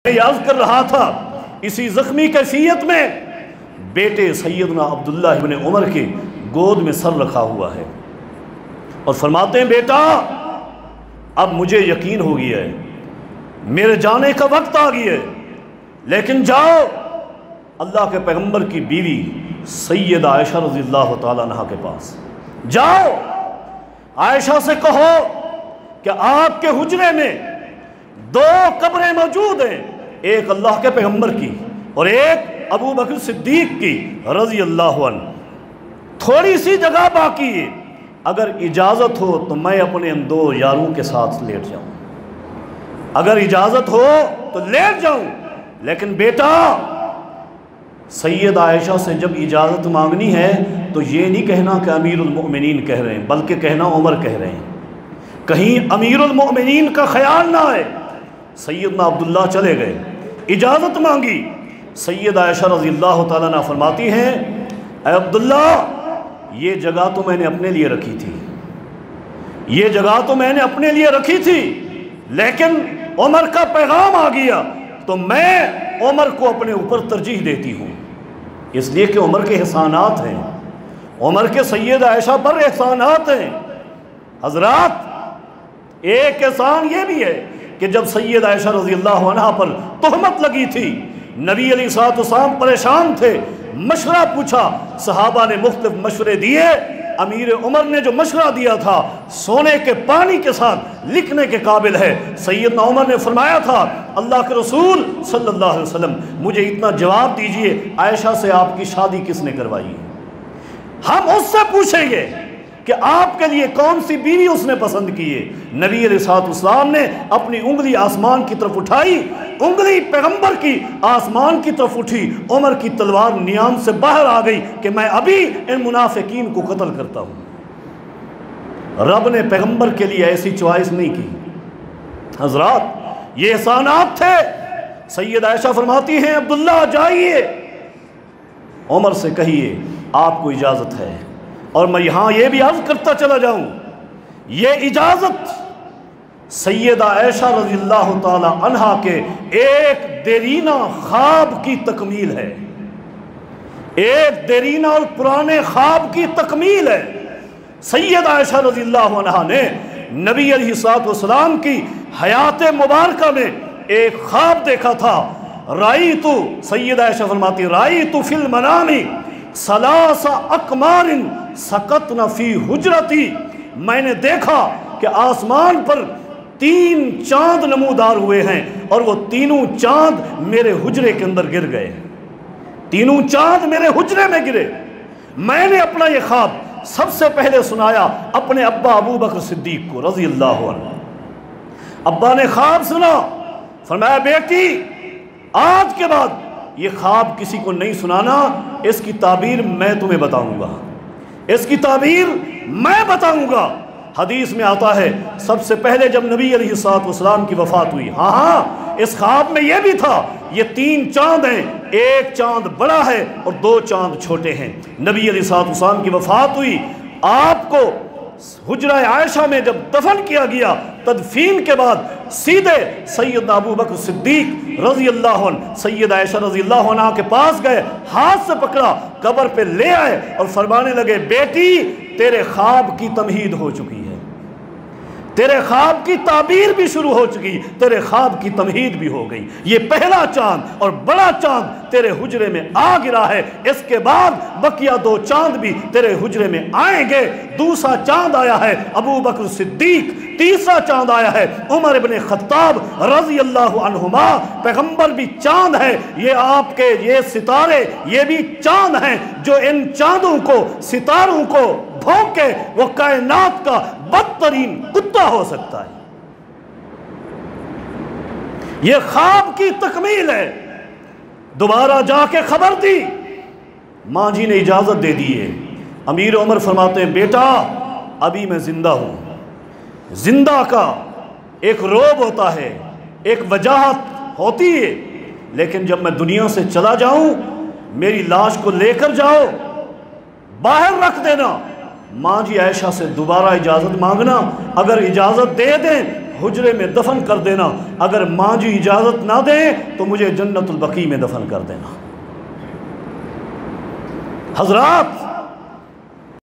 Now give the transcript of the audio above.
یاد کر رہا تھا اسی زخمی کیفیت میں بیٹے سیدنا عبداللہ ابن عمر کے گود میں سر رکھا ہوا ہے اور فرماتے ہیں بیٹا اب مجھے یقین ہو گیا ہے میرے جانے کا وقت آ گیا ہے، لیکن جاؤ اللہ کے پیغمبر کی بیوی سیدہ عائشہ رضی اللہ تعالیٰ عنہا کے پاس جاؤ، عائشہ سے کہو کہ آپ کے حجرے میں دو قبریں موجود ہیں، ایک اللہ کے پیغمبر کی اور ایک ابو بکر صدیق کی رضی اللہ عنہ، تھوڑی سی جگہ باقی ہے، اگر اجازت ہو تو میں اپنے ان دو یاروں کے ساتھ لیٹ جاؤں، اگر اجازت ہو تو لیٹ جاؤں، لیکن بیٹا سید عائشہ سے جب اجازت مانگنی ہے تو یہ نہیں کہنا کہ امیر المؤمنین کہہ رہے ہیں، بلکہ کہنا عمر کہہ رہے ہیں، کہیں امیر المؤمنین کا خیال نہ آئے۔ سیدنا عبداللہ چلے گئے، اجازت مانگی، سید عائشہ رضی اللہ تعالیٰ عنہ فرماتی ہیں اے عبداللہ یہ جگہ تو میں نے اپنے لیے رکھی تھی، یہ جگہ تو میں نے اپنے لیے رکھی تھی، لیکن عمر کا پیغام آ گیا تو میں عمر کو اپنے اوپر ترجیح دیتی ہوں، اس لیے کہ عمر کے احسانات ہیں، عمر کے سید عائشہ پر احسانات ہیں۔ حضرات ایک احسان یہ بھی ہے کہ جب سید عائشہ رضی اللہ عنہ پر تہمت لگی تھی، نبی علیہ الصلوۃ والسلام پریشان تھے، مشورہ پوچھا، صحابہ نے مختلف مشورے دیے، امیر عمر نے جو مشورہ دیا تھا سونے کے پانی کے ساتھ لکھنے کے قابل ہے۔ سیدنا عمر نے فرمایا تھا اللہ کے رسول صلی اللہ علیہ وسلم مجھے اتنا جواب دیجئے عائشہ سے آپ کی شادی کس نے کروائی؟ ہم اس سے پوچھیں گے کہ آپ کے لیے کون سی بیوی اس نے پسند کی ہے۔ نبی علیہ الصلوۃ والسلام نے اپنی انگلی آسمان کی طرف اٹھائی، انگلی پیغمبر کی آسمان کی طرف اٹھی، عمر کی تلوار نیام سے باہر آ گئی کہ میں ابھی ان منافقین کو قتل کرتا ہوں۔ رب نے پیغمبر کے لیے ایسی چوائس نہیں کی۔ حضرات یہ احسانات تھے۔ سید عائشہ فرماتی ہیں عبداللہ جائیے عمر سے کہیے آپ کو اجازت ہے، اور میں یہاں یہ بھی عرض کرتا چلا جاؤں یہ اجازت سیدہ عائشہ رضی اللہ تعالی عنہا کے ایک دیرینہ خواب کی تکمیل ہے، ایک دیرینہ اور پرانے خواب کی تکمیل ہے۔ سیدہ عائشہ رضی اللہ عنہا نے نبی علیہ الصلوۃ والسلام کی حیات مبارکہ میں ایک خواب دیکھا تھا، رأیتو، سیدہ عائشہ فرماتی رأیتو فی المنام ثلاث اقمار سقطن فی حجرتی، میں نے دیکھا کہ آسمان پر 3 چاند نمودار ہوئے ہیں اور وہ تینوں چاند میرے حجرے کے اندر گر گئے، تینوں چاند میرے حجرے میں گرے۔ میں نے اپنا یہ خواب سب سے پہلے سنایا اپنے ابا ابو بکر صدیق کو رضی اللہ عنہ۔ ابا نے خواب سنا، فرمایا بیٹی آج کے بعد یہ خواب کسی کو نہیں سنانا، اس کی تعبیر میں تمہیں بتاؤں گا، اس کی تعبیر میں بتاؤں گا۔ حدیث میں آتا ہے سب سے پہلے جب نبی علیہ الصلوۃ والسلام کی وفات ہوئی، ہاں اس خواب میں یہ بھی تھا یہ 3 چاند ہیں، ایک چاند بڑا ہے اور 2 چاند چھوٹے ہیں۔ نبی علیہ الصلوۃ والسلام کی وفات ہوئی، آپ کو حجرہ عائشہ میں جب دفن کیا گیا، تدفین کے بعد سیدھے سیدنا ابو بکر صدیق رضی اللہ عنہ سید عائشہ رضی اللہ عنہ کے پاس گئے، ہاتھ سے پکڑا، قبر پہ لے آئے اور فرمانے لگے بیٹی تیرے خواب کی تمہید ہو چکی ہے، تیرے خواب کی تعبیر بھی شروع ہو چکی، تیرے خواب کی تمہید بھی ہو گئی، یہ پہلا چاند اور بڑا چاند تیرے حجرے میں آ گرا ہے، اس کے بعد بقیہ 2 چاند بھی تیرے حجرے میں آئیں گے۔ دوسرا چاند آیا ہے ابو بکر صدیق، تیسرا چاند آیا ہے عمر ابن خطاب رضی اللہ عنہما، پیغمبر بھی چاند ہے، یہ آپ کے یہ ستارے یہ بھی چاند ہیں، جو ان چاندوں کو ستاروں کو بھونکے وہ کائنات کا بدترین کتا ہو سکتا ہے۔ یہ خواب کی تکمیل ہے۔ دوبارہ جا کے خبر دی، ماں جی نے اجازت دے دی ہے۔ امیر عمر فرماتے ہیں بیٹا ابھی میں زندہ ہوں، زندہ کا ایک روب ہوتا ہے، ایک وجاہت ہوتی ہے، لیکن جب میں دنیا سے چلا جاؤں میری لاش کو لے کر جاؤ، باہر رکھ دینا، ماں جی عائشہ سے دوبارہ اجازت مانگنا، اگر اجازت دے دیں حجرے میں دفن کر دینا، اگر ماں جی اجازت نہ دیں تو مجھے جنت البقیع میں دفن کر دینا۔ حضرات